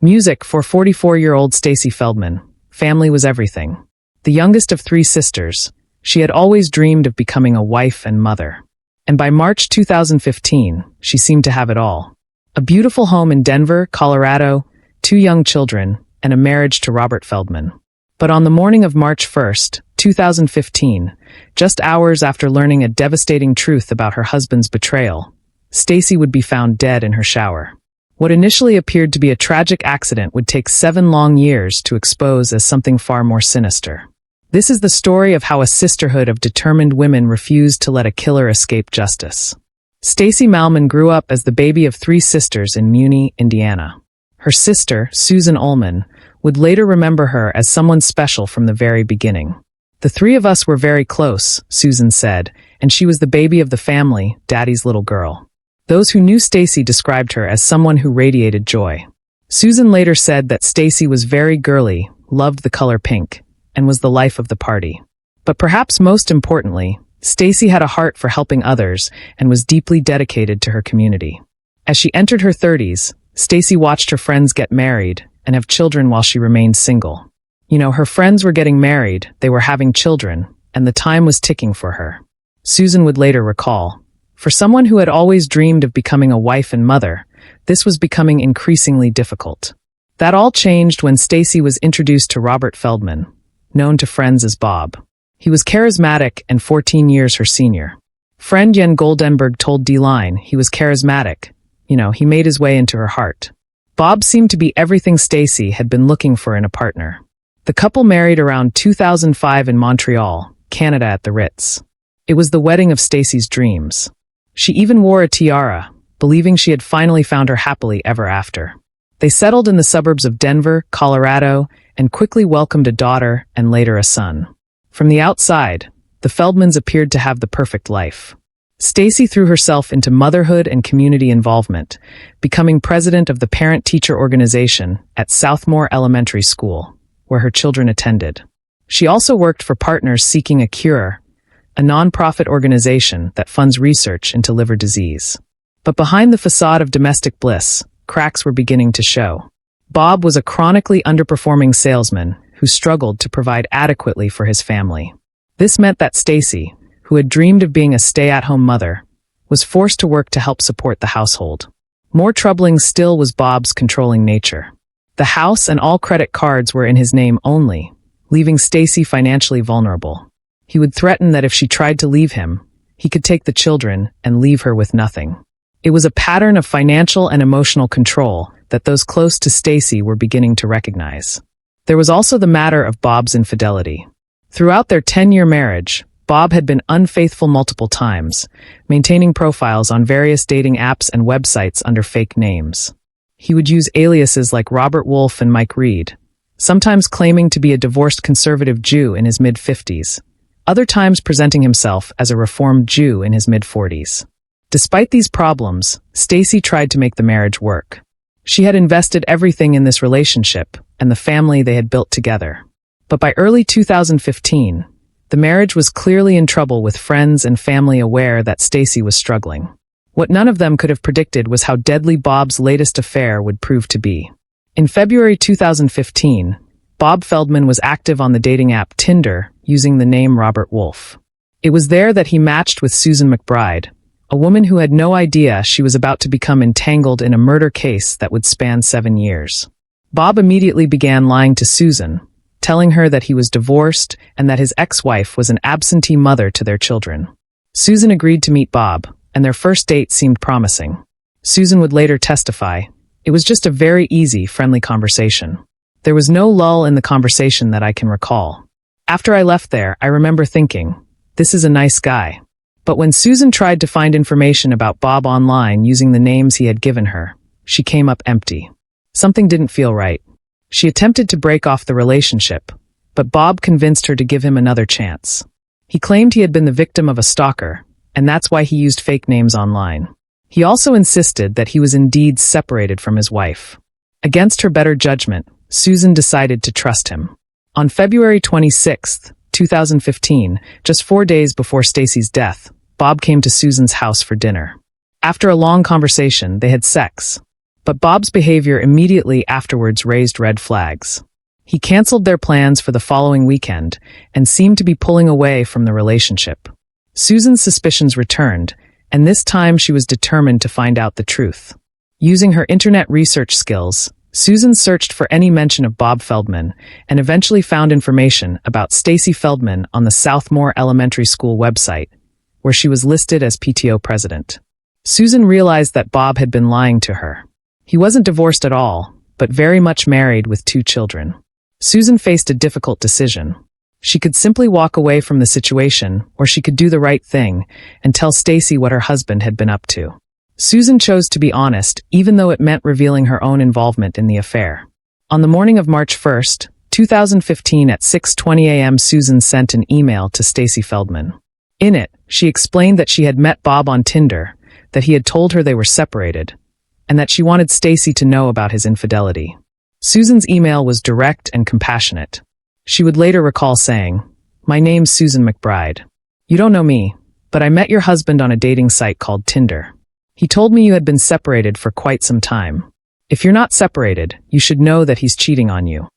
Music for 44-year-old Stacy Feldman. Family was everything. The youngest of three sisters, she had always dreamed of becoming a wife and mother. And by March 2015, she seemed to have it all. A beautiful home in Denver, Colorado, 2 young children, and a marriage to Robert Feldman. But on the morning of March 1st, 2015, just hours after learning a devastating truth about her husband's betrayal, Stacy would be found dead in her shower. What initially appeared to be a tragic accident would take 7 long years to expose as something far more sinister. This is the story of how a sisterhood of determined women refused to let a killer escape justice. Stacy Malman grew up as the baby of 3 sisters in Muni, Indiana. Her sister, Susan Ullman, would later remember her as someone special from the very beginning. "The 3 of us were very close," Susan said, "and she was the baby of the family, Daddy's little girl." Those who knew Stacy described her as someone who radiated joy. Susan later said that Stacy was very girly, loved the color pink, and was the life of the party. But perhaps most importantly, Stacy had a heart for helping others and was deeply dedicated to her community. As she entered her 30s, Stacy watched her friends get married and have children while she remained single. Her friends were getting married, they were having children, and the time was ticking for her. Susan would later recall, "For someone who had always dreamed of becoming a wife and mother, this was becoming increasingly difficult." That all changed when Stacy was introduced to Robert Feldman, known to friends as Bob. He was charismatic and 14 years her senior. Friend Jen Goldenberg told D-Line he was charismatic. He made his way into her heart. Bob seemed to be everything Stacy had been looking for in a partner. The couple married around 2005 in Montreal, Canada at the Ritz. It was the wedding of Stacy's dreams. She even wore a tiara, believing she had finally found her happily ever after. They settled in the suburbs of Denver, Colorado, and quickly welcomed a daughter and later a son. From the outside, the Feldmans appeared to have the perfect life. Stacy threw herself into motherhood and community involvement, becoming president of the parent-teacher organization at Southmore Elementary School, where her children attended. She also worked for Partners Seeking a Cure, a nonprofit organization that funds research into liver disease. But behind the facade of domestic bliss, cracks were beginning to show. Bob was a chronically underperforming salesman who struggled to provide adequately for his family. This meant that Stacy, who had dreamed of being a stay-at-home mother, was forced to work to help support the household. More troubling still was Bob's controlling nature. The house and all credit cards were in his name only, leaving Stacy financially vulnerable. He would threaten that if she tried to leave him, he could take the children and leave her with nothing. It was a pattern of financial and emotional control that those close to Stacy were beginning to recognize. There was also the matter of Bob's infidelity. Throughout their 10-year marriage, Bob had been unfaithful multiple times, maintaining profiles on various dating apps and websites under fake names. He would use aliases like Robert Wolf and Mike Reed, sometimes claiming to be a divorced conservative Jew in his mid-50s, other times presenting himself as a reformed Jew in his mid-40s. Despite these problems, Stacy tried to make the marriage work. She had invested everything in this relationship and the family they had built together. But by early 2015, the marriage was clearly in trouble, with friends and family aware that Stacy was struggling. What none of them could have predicted was how deadly Bob's latest affair would prove to be. In February 2015, Bob Feldman was active on the dating app Tinder using the name Robert Wolf. It was there that he matched with Susan McBride, a woman who had no idea she was about to become entangled in a murder case that would span 7 years. Bob immediately began lying to Susan, telling her that he was divorced and that his ex-wife was an absentee mother to their children. Susan agreed to meet Bob, and their first date seemed promising. Susan would later testify, "It was just a very easy, friendly conversation. There was no lull in the conversation that I can recall. After I left there, I remember thinking, this is a nice guy." But when Susan tried to find information about Bob online using the names he had given her, she came up empty. Something didn't feel right. She attempted to break off the relationship, but Bob convinced her to give him another chance. He claimed he had been the victim of a stalker, and that's why he used fake names online. He also insisted that he was indeed separated from his wife. Against her better judgment, Susan decided to trust him. On February 26, 2015, just 4 days before Stacy's death, Bob came to Susan's house for dinner. After a long conversation, they had sex. But Bob's behavior immediately afterwards raised red flags. He canceled their plans for the following weekend and seemed to be pulling away from the relationship. Susan's suspicions returned, and this time she was determined to find out the truth. Using her internet research skills, Susan searched for any mention of Bob Feldman and eventually found information about Stacy Feldman on the Southmore Elementary School website, where she was listed as PTO president. Susan realized that Bob had been lying to her. He wasn't divorced at all, but very much married with 2 children. Susan faced a difficult decision. She could simply walk away from the situation, or she could do the right thing and tell Stacy what her husband had been up to. Susan chose to be honest, even though it meant revealing her own involvement in the affair. On the morning of March 1st, 2015 at 6:20 a.m. Susan sent an email to Stacy Feldman. In it, she explained that she had met Bob on Tinder, that he had told her they were separated, and that she wanted Stacy to know about his infidelity. Susan's email was direct and compassionate. She would later recall saying, "My name's Susan McBride. You don't know me, but I met your husband on a dating site called Tinder. He told me you had been separated for quite some time. If you're not separated, you should know that he's cheating on you."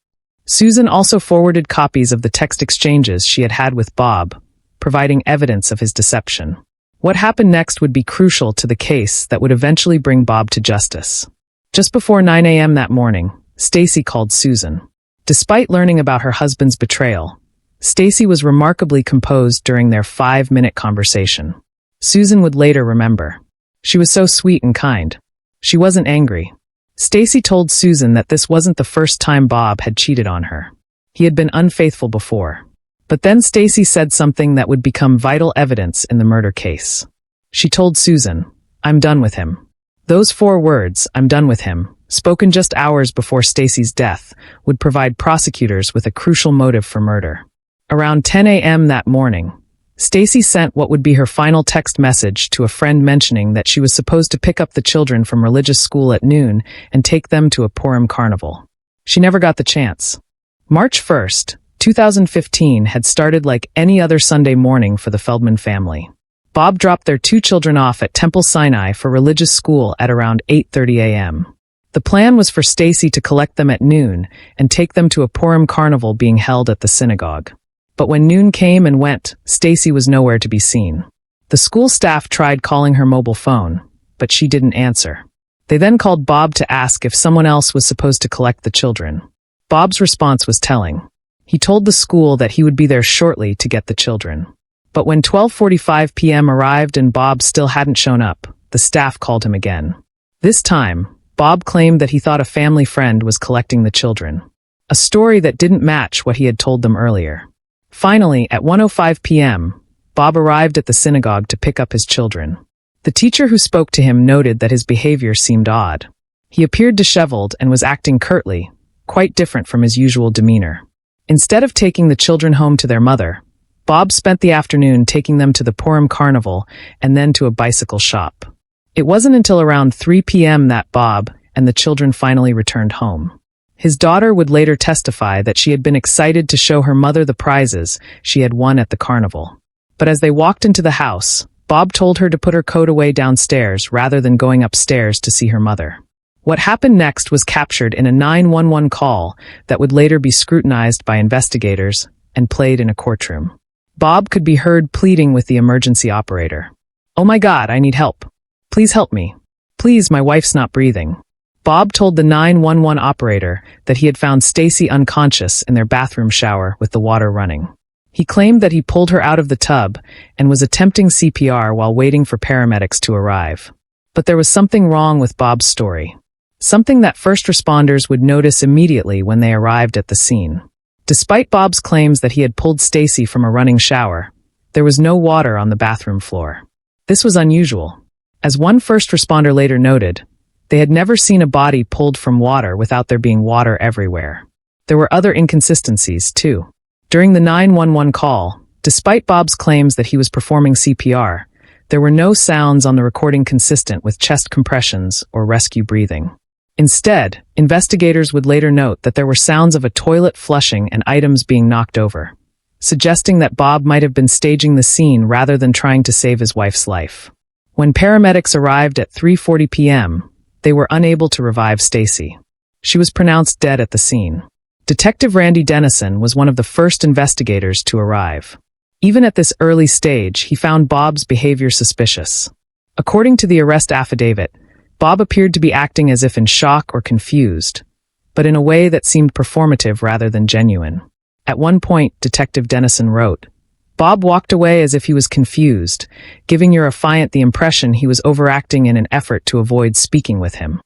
Susan also forwarded copies of the text exchanges she had had with Bob, providing evidence of his deception. What happened next would be crucial to the case that would eventually bring Bob to justice. Just before 9 a.m. that morning, Stacy called Susan. Despite learning about her husband's betrayal, Stacy was remarkably composed during their 5-minute conversation. Susan would later remember. She was so sweet and kind. She wasn't angry. Stacy told Susan that this wasn't the first time Bob had cheated on her. He had been unfaithful before. But then Stacy said something that would become vital evidence in the murder case. She told Susan, "I'm done with him." Those 4 words, "I'm done with him," spoken just hours before Stacy's death, would provide prosecutors with a crucial motive for murder. Around 10 a.m. that morning, Stacy sent what would be her final text message to a friend mentioning that she was supposed to pick up the children from religious school at noon and take them to a Purim carnival. She never got the chance. March 1st, 2015 had started like any other Sunday morning for the Feldman family. Bob dropped their 2 children off at Temple Sinai for religious school at around 8:30 a.m. The plan was for Stacy to collect them at noon and take them to a Purim carnival being held at the synagogue. But when noon came and went, Stacy was nowhere to be seen. The school staff tried calling her mobile phone, but she didn't answer. They then called Bob to ask if someone else was supposed to collect the children. Bob's response was telling. He told the school that he would be there shortly to get the children. But when 12:45 p.m. arrived and Bob still hadn't shown up, the staff called him again. This time, Bob claimed that he thought a family friend was collecting the children. A story that didn't match what he had told them earlier. Finally, at 1:05 p.m., Bob arrived at the synagogue to pick up his children. The teacher who spoke to him noted that his behavior seemed odd. He appeared disheveled and was acting curtly, quite different from his usual demeanor. Instead of taking the children home to their mother, Bob spent the afternoon taking them to the Purim carnival and then to a bicycle shop. It wasn't until around 3 p.m. that Bob and the children finally returned home. His daughter would later testify that she had been excited to show her mother the prizes she had won at the carnival. But as they walked into the house, Bob told her to put her coat away downstairs rather than going upstairs to see her mother. What happened next was captured in a 911 call that would later be scrutinized by investigators and played in a courtroom. Bob could be heard pleading with the emergency operator. "Oh my God, I need help. Please help me. Please, my wife's not breathing." Bob told the 911 operator that he had found Stacy unconscious in their bathroom shower with the water running. He claimed that he pulled her out of the tub and was attempting CPR while waiting for paramedics to arrive. But there was something wrong with Bob's story. Something that first responders would notice immediately when they arrived at the scene. Despite Bob's claims that he had pulled Stacy from a running shower, there was no water on the bathroom floor. This was unusual. As one first responder later noted, they had never seen a body pulled from water without there being water everywhere. There were other inconsistencies, too. During the 911 call, despite Bob's claims that he was performing CPR, there were no sounds on the recording consistent with chest compressions or rescue breathing. Instead, investigators would later note that there were sounds of a toilet flushing and items being knocked over, suggesting that Bob might have been staging the scene rather than trying to save his wife's life. When paramedics arrived at 3:40 p.m., they were unable to revive Stacy. She was pronounced dead at the scene. Detective Randy Dennison was one of the first investigators to arrive. Even at this early stage, he found Bob's behavior suspicious. According to the arrest affidavit, Bob appeared to be acting as if in shock or confused, but in a way that seemed performative rather than genuine. At one point, Detective Dennison wrote, "Bob walked away as if he was confused, giving your affiant the impression he was overacting in an effort to avoid speaking with him."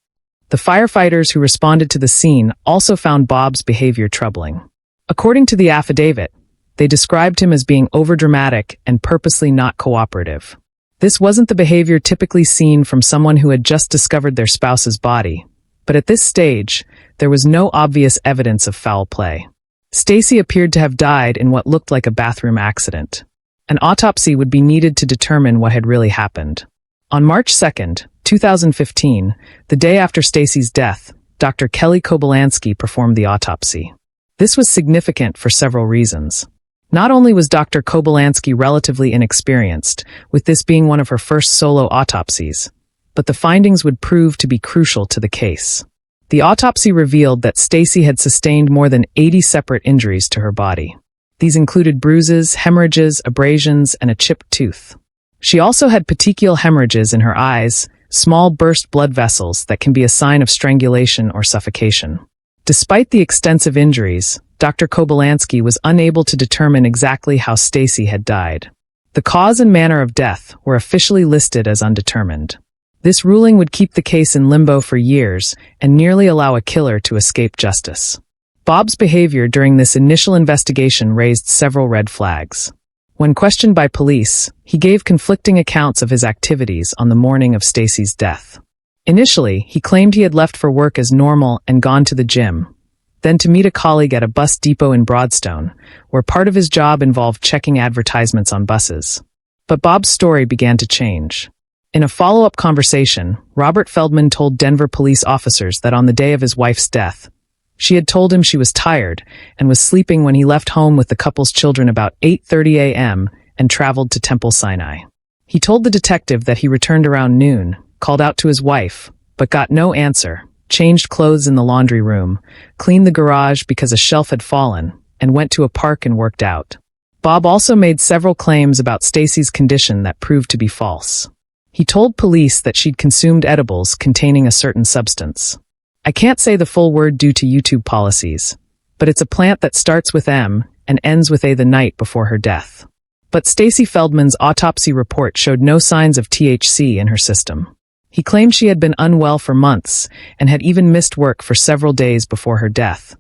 The firefighters who responded to the scene also found Bob's behavior troubling. According to the affidavit, they described him as being overdramatic and purposely not cooperative. This wasn't the behavior typically seen from someone who had just discovered their spouse's body, but at this stage, there was no obvious evidence of foul play. Stacy appeared to have died in what looked like a bathroom accident. An autopsy would be needed to determine what had really happened. On March 2nd, 2015, the day after Stacy's death, Dr. Kelly Kobolansky performed the autopsy. This was significant for several reasons. Not only was Dr. Kobolansky relatively inexperienced, with this being one of her first solo autopsies, but the findings would prove to be crucial to the case. The autopsy revealed that Stacy had sustained more than 80 separate injuries to her body. These included bruises, hemorrhages, abrasions, and a chipped tooth. She also had petechial hemorrhages in her eyes, small burst blood vessels that can be a sign of strangulation or suffocation. Despite the extensive injuries, Dr. Kobolansky was unable to determine exactly how Stacy had died. The cause and manner of death were officially listed as undetermined. This ruling would keep the case in limbo for years and nearly allow a killer to escape justice. Bob's behavior during this initial investigation raised several red flags. When questioned by police, he gave conflicting accounts of his activities on the morning of Stacy's death. Initially, he claimed he had left for work as normal and gone to the gym, then to meet a colleague at a bus depot in Broadstone, where part of his job involved checking advertisements on buses. But Bob's story began to change. In a follow-up conversation, Robert Feldman told Denver police officers that on the day of his wife's death, she had told him she was tired and was sleeping when he left home with the couple's children about 8:30 a.m. and traveled to Temple Sinai. He told the detective that he returned around noon, called out to his wife, but got no answer, changed clothes in the laundry room, cleaned the garage because a shelf had fallen, and went to a park and worked out. Bob also made several claims about Stacy's condition that proved to be false. He told police that she'd consumed edibles containing a certain substance. I can't say the full word due to YouTube policies, but it's a plant that starts with M and ends with A the night before her death. But Stacy Feldman's autopsy report showed no signs of THC in her system. He claimed she had been unwell for months and had even missed work for several days before her death,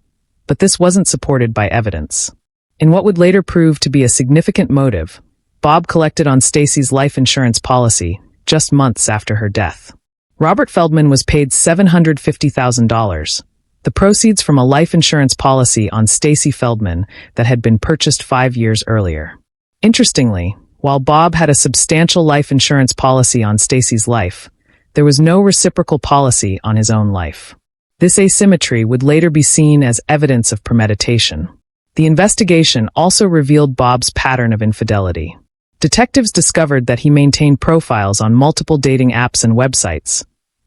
but this wasn't supported by evidence. In what would later prove to be a significant motive, Bob collected on Stacy's life insurance policy just months after her death. Robert Feldman was paid $750,000, the proceeds from a life insurance policy on Stacy Feldman that had been purchased 5 years earlier. Interestingly, while Bob had a substantial life insurance policy on Stacy's life, there was no reciprocal policy on his own life. This asymmetry would later be seen as evidence of premeditation. The investigation also revealed Bob's pattern of infidelity. Detectives discovered that he maintained profiles on multiple dating apps and websites,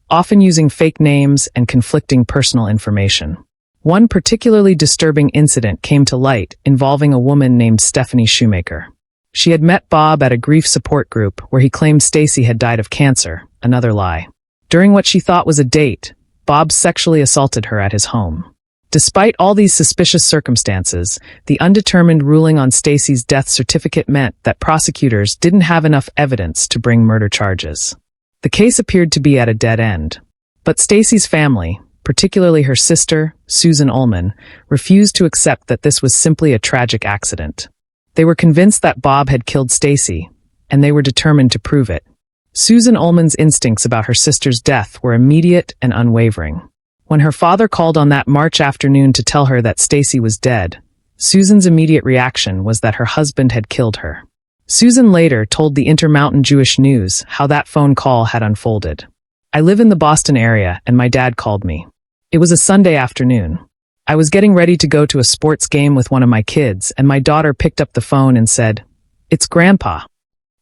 often using fake names and conflicting personal information. One particularly disturbing incident came to light involving a woman named Stephanie Shoemaker. She had met Bob at a grief support group where he claimed Stacy had died of cancer, another lie. During what she thought was a date, Bob sexually assaulted her at his home. Despite all these suspicious circumstances, the undetermined ruling on Stacy's death certificate meant that prosecutors didn't have enough evidence to bring murder charges. The case appeared to be at a dead end. But Stacy's family, particularly her sister, Susan Ullman, refused to accept that this was simply a tragic accident. They were convinced that Bob had killed Stacy, and they were determined to prove it. Susan Ullman's instincts about her sister's death were immediate and unwavering. When her father called on that March afternoon to tell her that Stacy was dead, Susan's immediate reaction was that her husband had killed her. Susan later told the Intermountain Jewish News how that phone call had unfolded. "I live in the Boston area and my dad called me. It was a Sunday afternoon. I was getting ready to go to a sports game with one of my kids and my daughter picked up the phone and said, 'It's Grandpa.'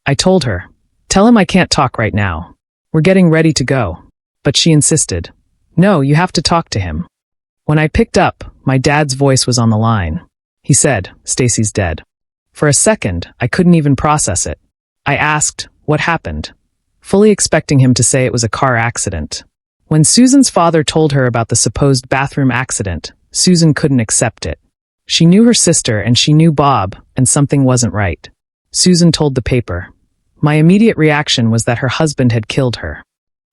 I told her, 'Tell him I can't talk right now. We're getting ready to go.' But she insisted. "No, you have to talk to him." When I picked up, my dad's voice was on the line. He said, "Stacy's dead." For a second, I couldn't even process it. I asked, "What happened?" fully expecting him to say it was a car accident. When Susan's father told her about the supposed bathroom accident, Susan couldn't accept it. She knew her sister and she knew Bob, and something wasn't right. Susan told the paper. My immediate reaction was that her husband had killed her.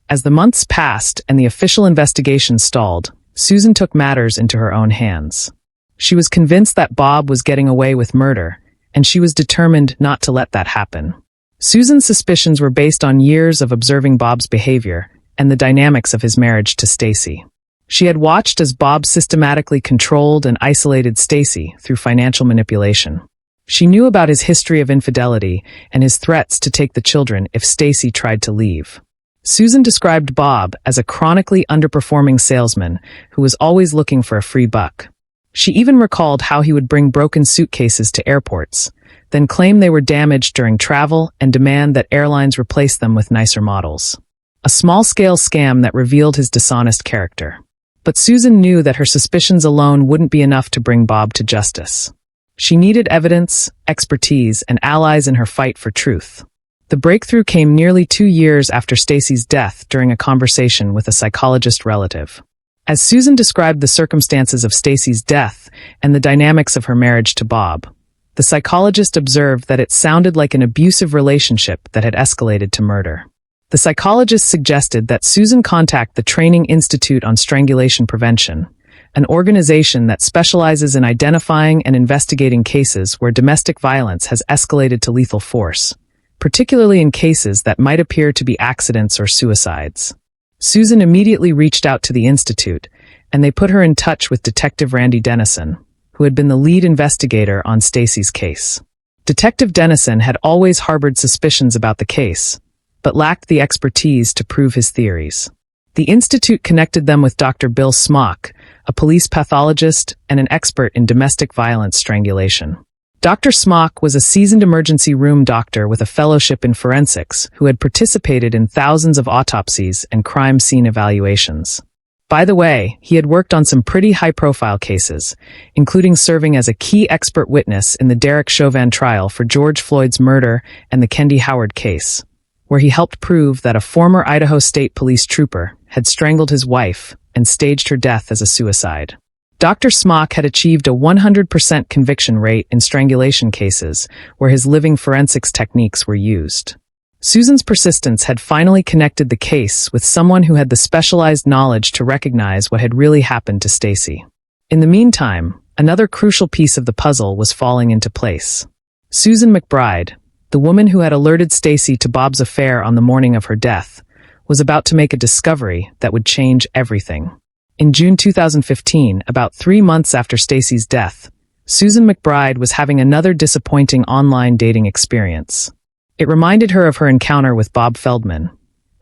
As the months passed and the official investigation stalled, Susan took matters into her own hands. She was convinced that Bob was getting away with murder, and she was determined not to let that happen. Susan's suspicions were based on years of observing Bob's behavior and the dynamics of his marriage to Stacy. She had watched as Bob systematically controlled and isolated Stacy through financial manipulation. She knew about his history of infidelity and his threats to take the children if Stacy tried to leave. Susan described Bob as a chronically underperforming salesman who was always looking for a free buck. She even recalled how he would bring broken suitcases to airports, then claim they were damaged during travel and demand that airlines replace them with nicer models. A small-scale scam that revealed his dishonest character. But Susan knew that her suspicions alone wouldn't be enough to bring Bob to justice. She needed evidence, expertise, and allies in her fight for truth. The breakthrough came nearly 2 years after Stacy's death during a conversation with a psychologist relative. As Susan described the circumstances of Stacy's death and the dynamics of her marriage to Bob, the psychologist observed that it sounded like an abusive relationship that had escalated to murder. The psychologist suggested that Susan contact the Training Institute on Strangulation Prevention, an organization that specializes in identifying and investigating cases where domestic violence has escalated to lethal force, particularly in cases that might appear to be accidents or suicides. Susan immediately reached out to the institute, and they put her in touch with Detective Randy Dennison, who had been the lead investigator on Stacy's case. Detective Dennison had always harbored suspicions about the case, but lacked the expertise to prove his theories. The institute connected them with Dr. Bill Smock, a police pathologist and an expert in domestic violence strangulation. Dr. Smock was a seasoned emergency room doctor with a fellowship in forensics who had participated in thousands of autopsies and crime scene evaluations. By the way, he had worked on some pretty high-profile cases, including serving as a key expert witness in the Derek Chauvin trial for George Floyd's murder and the Kendi Howard case, where he helped prove that a former Idaho State Police trooper had strangled his wife and staged her death as a suicide. Dr. Smock had achieved a 100% conviction rate in strangulation cases where his living forensics techniques were used. Susan's persistence had finally connected the case with someone who had the specialized knowledge to recognize what had really happened to Stacy. In the meantime, another crucial piece of the puzzle was falling into place. Susan McBride, the woman who had alerted Stacy to Bob's affair on the morning of her death, was about to make a discovery that would change everything. In June 2015, about 3 months after Stacy's death, Susan McBride was having another disappointing online dating experience. It reminded her of her encounter with Bob Feldman,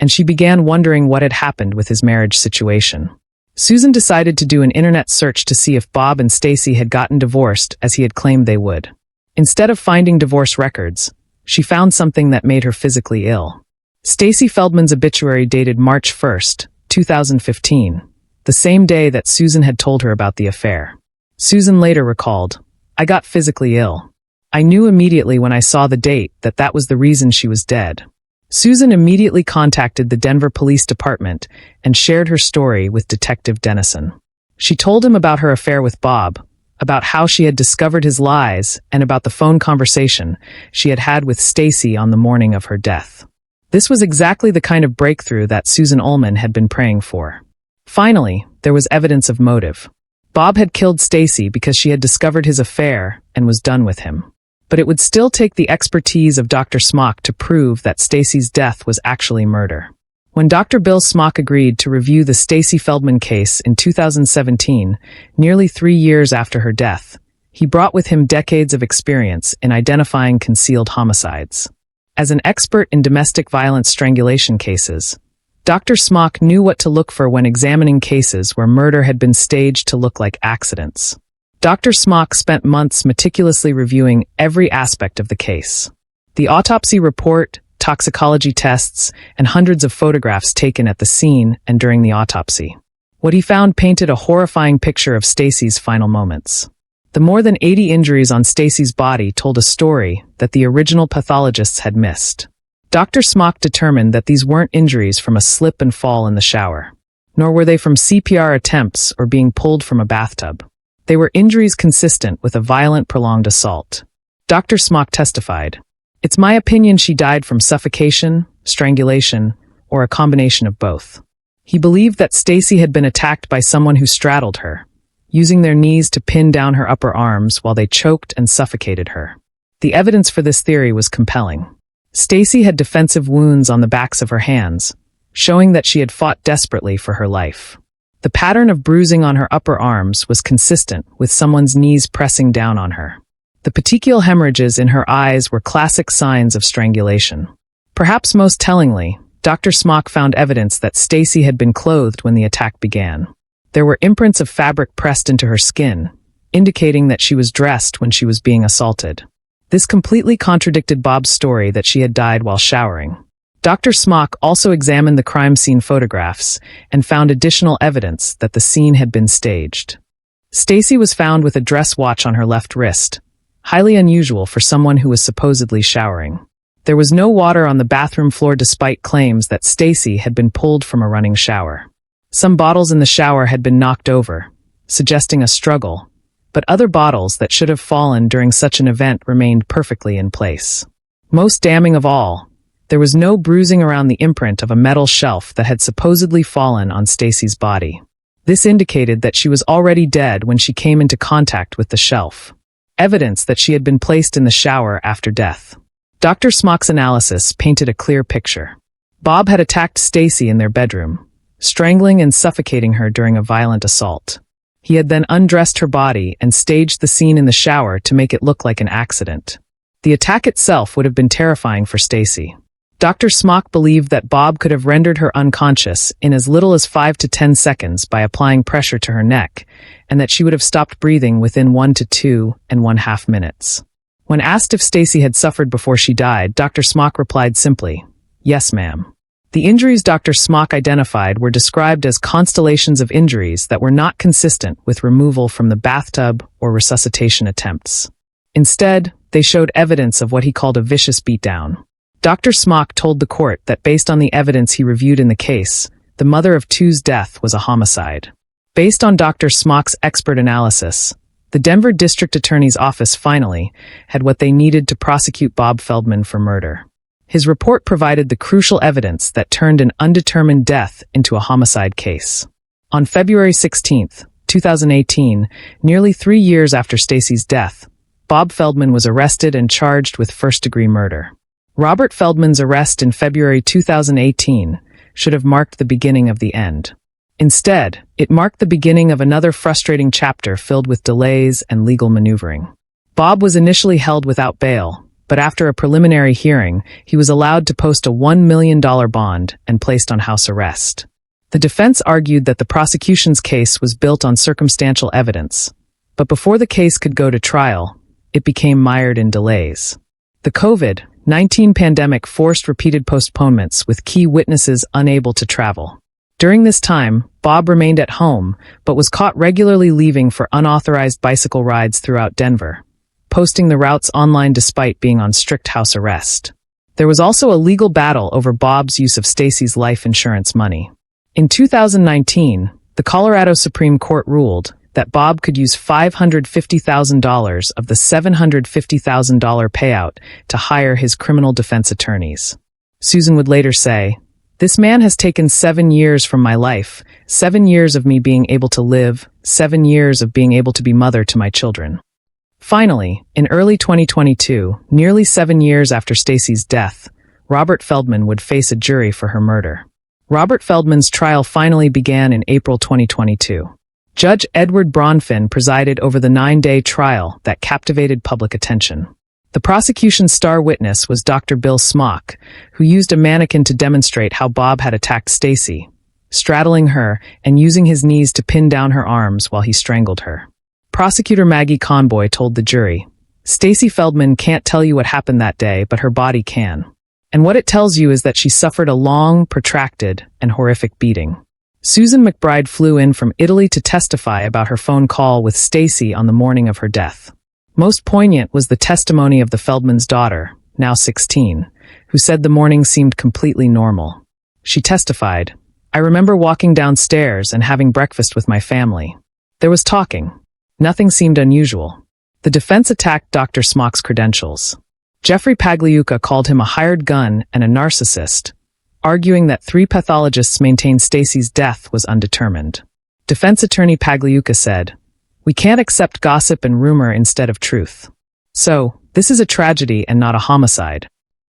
and she began wondering what had happened with his marriage situation. Susan decided to do an internet search to see if Bob and Stacy had gotten divorced as he had claimed they would. Instead of finding divorce records, she found something that made her physically ill. Stacy Feldman's obituary dated March 1, 2015. The same day that Susan had told her about the affair. Susan later recalled, "I got physically ill. I knew immediately when I saw the date that that was the reason she was dead." Susan immediately contacted the Denver Police Department and shared her story with Detective Dennison. She told him about her affair with Bob, about how she had discovered his lies, and about the phone conversation she had had with Stacy on the morning of her death. This was exactly the kind of breakthrough that Susan Ullman had been praying for. Finally, there was evidence of motive. Bob had killed Stacy because she had discovered his affair and was done with him. But it would still take the expertise of Dr. Smock to prove that Stacy's death was actually murder. When Dr. Bill Smock agreed to review the Stacy Feldman case in 2017, nearly 3 years after her death, he brought with him decades of experience in identifying concealed homicides. As an expert in domestic violence strangulation cases, Dr. Smock knew what to look for when examining cases where murder had been staged to look like accidents. Dr. Smock spent months meticulously reviewing every aspect of the case. The autopsy report, toxicology tests, and hundreds of photographs taken at the scene and during the autopsy. What he found painted a horrifying picture of Stacy's final moments. The more than 80 injuries on Stacy's body told a story that the original pathologists had missed. Dr. Smock determined that these weren't injuries from a slip and fall in the shower, nor were they from CPR attempts or being pulled from a bathtub. They were injuries consistent with a violent, prolonged assault. Dr. Smock testified, "It's my opinion she died from suffocation, strangulation, or a combination of both." He believed that Stacy had been attacked by someone who straddled her, using their knees to pin down her upper arms while they choked and suffocated her. The evidence for this theory was compelling. Stacy had defensive wounds on the backs of her hands, showing that she had fought desperately for her life. The pattern of bruising on her upper arms was consistent with someone's knees pressing down on her. The petechial hemorrhages in her eyes were classic signs of strangulation. Perhaps most tellingly, Dr. Smock found evidence that Stacy had been clothed when the attack began. There were imprints of fabric pressed into her skin, indicating that she was dressed when she was being assaulted. This completely contradicted Bob's story that she had died while showering. Dr. Smock also examined the crime scene photographs and found additional evidence that the scene had been staged. Stacy was found with a dress watch on her left wrist, highly unusual for someone who was supposedly showering. There was no water on the bathroom floor despite claims that Stacy had been pulled from a running shower. Some bottles in the shower had been knocked over, suggesting a struggle, but other bottles that should have fallen during such an event remained perfectly in place. Most damning of all, there was no bruising around the imprint of a metal shelf that had supposedly fallen on Stacy's body. This indicated that she was already dead when she came into contact with the shelf, evidence that she had been placed in the shower after death. Dr. Smock's analysis painted a clear picture. Bob had attacked Stacy in their bedroom, strangling and suffocating her during a violent assault. He had then undressed her body and staged the scene in the shower to make it look like an accident. The attack itself would have been terrifying for Stacy. Dr. Smock believed that Bob could have rendered her unconscious in as little as 5 to 10 seconds by applying pressure to her neck, and that she would have stopped breathing within 1 to 2.5 minutes. When asked if Stacy had suffered before she died, Dr. Smock replied simply, "Yes, ma'am." The injuries Dr. Smock identified were described as constellations of injuries that were not consistent with removal from the bathtub or resuscitation attempts. Instead, they showed evidence of what he called a vicious beatdown. Dr. Smock told the court that based on the evidence he reviewed in the case, the mother of two's death was a homicide. Based on Dr. Smock's expert analysis, the Denver District Attorney's Office finally had what they needed to prosecute Bob Feldman for murder. His report provided the crucial evidence that turned an undetermined death into a homicide case. On February 16, 2018, nearly 3 years after Stacy's death, Bob Feldman was arrested and charged with first-degree murder. Robert Feldman's arrest in February 2018 should have marked the beginning of the end. Instead, it marked the beginning of another frustrating chapter filled with delays and legal maneuvering. Bob was initially held without bail, but after a preliminary hearing, he was allowed to post a $1 million bond and placed on house arrest. The defense argued that the prosecution's case was built on circumstantial evidence, but before the case could go to trial, it became mired in delays. The COVID-19 pandemic forced repeated postponements with key witnesses unable to travel. During this time, Bob remained at home, but was caught regularly leaving for unauthorized bicycle rides throughout Denver, posting the routes online despite being on strict house arrest. There was also a legal battle over Bob's use of Stacy's life insurance money. In 2019, the Colorado Supreme Court ruled that Bob could use $550,000 of the $750,000 payout to hire his criminal defense attorneys. Susan would later say, "This man has taken 7 years from my life, 7 years of me being able to live, 7 years of being able to be mother to my children." Finally, in early 2022, nearly 7 years after Stacy's death, Robert Feldman would face a jury for her murder. Robert Feldman's trial finally began in April 2022. Judge Edward Bronfin presided over the 9-day trial that captivated public attention. The prosecution's star witness was Dr. Bill Smock, who used a mannequin to demonstrate how Bob had attacked Stacy, straddling her and using his knees to pin down her arms while he strangled her. Prosecutor Maggie Conboy told the jury, "Stacy Feldman can't tell you what happened that day, but her body can. And what it tells you is that she suffered a long, protracted, and horrific beating. Susan McBride flew in from Italy to testify about her phone call with Stacy on the morning of her death. Most poignant was the testimony of the Feldman's daughter, now 16, who said the morning seemed completely normal. She testified, "I remember walking downstairs and having breakfast with my family. There was talking. Nothing seemed unusual." The defense attacked Dr. Smock's credentials. Jeffrey Pagliuca called him a hired gun and a narcissist, arguing that 3 pathologists maintained Stacy's death was undetermined. Defense attorney Pagliuca said, "We can't accept gossip and rumor instead of truth. So, this is a tragedy and not a homicide."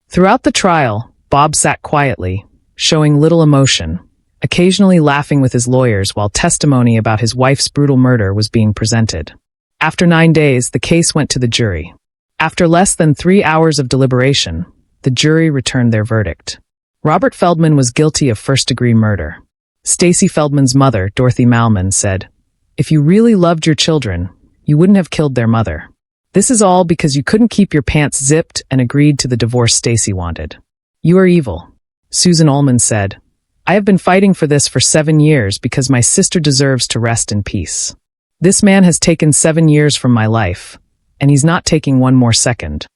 Throughout the trial, Bob sat quietly, showing little emotion, occasionally laughing with his lawyers while testimony about his wife's brutal murder was being presented. After 9 days, the case went to the jury. After less than 3 hours of deliberation, the jury returned their verdict. Robert Feldman was guilty of first-degree murder. Stacy Feldman's mother, Dorothy Malman, said, "If you really loved your children, you wouldn't have killed their mother. This is all because you couldn't keep your pants zipped and agreed to the divorce Stacy wanted. You are evil." Susan Ullman said, "I have been fighting for this for 7 years because my sister deserves to rest in peace. This man has taken 7 years from my life, and he's not taking 1 more second."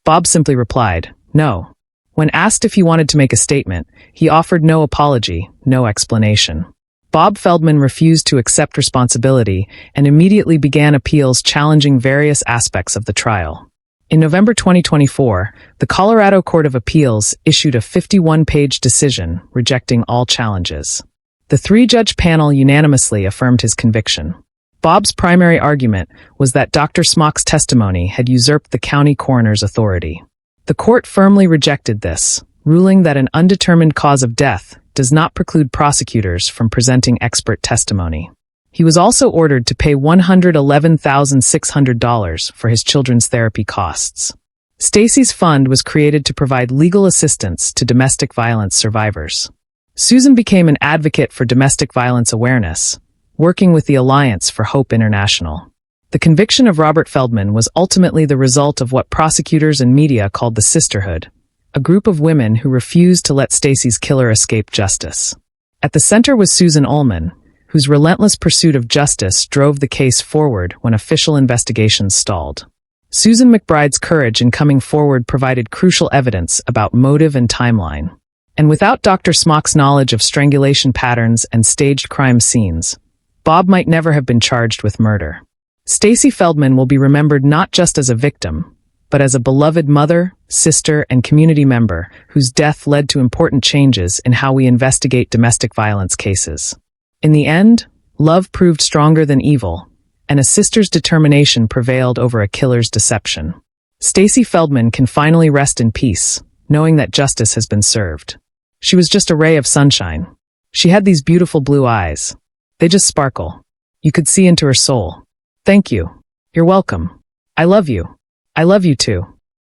Bob simply replied, "No." When asked if he wanted to make a statement, he offered no apology, no explanation. Bob Feldman refused to accept responsibility and immediately began appeals challenging various aspects of the trial. In November 2024, the Colorado Court of Appeals issued a 51-page decision rejecting all challenges. The 3-judge panel unanimously affirmed his conviction. Bob's primary argument was that Dr. Smock's testimony had usurped the county coroner's authority. The court firmly rejected this, ruling that an undetermined cause of death does not preclude prosecutors from presenting expert testimony. He was also ordered to pay $111,600 for his children's therapy costs. Stacy's fund was created to provide legal assistance to domestic violence survivors. Susan became an advocate for domestic violence awareness, working with the Alliance for Hope International. The conviction of Robert Feldman was ultimately the result of what prosecutors and media called the Sisterhood, a group of women who refused to let Stacy's killer escape justice. At the center was Susan Ullman, whose relentless pursuit of justice drove the case forward when official investigations stalled. Susan McBride's courage in coming forward provided crucial evidence about motive and timeline. And without Dr. Smock's knowledge of strangulation patterns and staged crime scenes, Bob might never have been charged with murder. Stacy Feldman will be remembered not just as a victim, but as a beloved mother, sister, and community member whose death led to important changes in how we investigate domestic violence cases. In the end, love proved stronger than evil, and a sister's determination prevailed over a killer's deception. Stacy Feldman can finally rest in peace, knowing that justice has been served. She was just a ray of sunshine. She had these beautiful blue eyes. They just sparkle. You could see into her soul. Thank you. You're welcome. I love you. I love you too.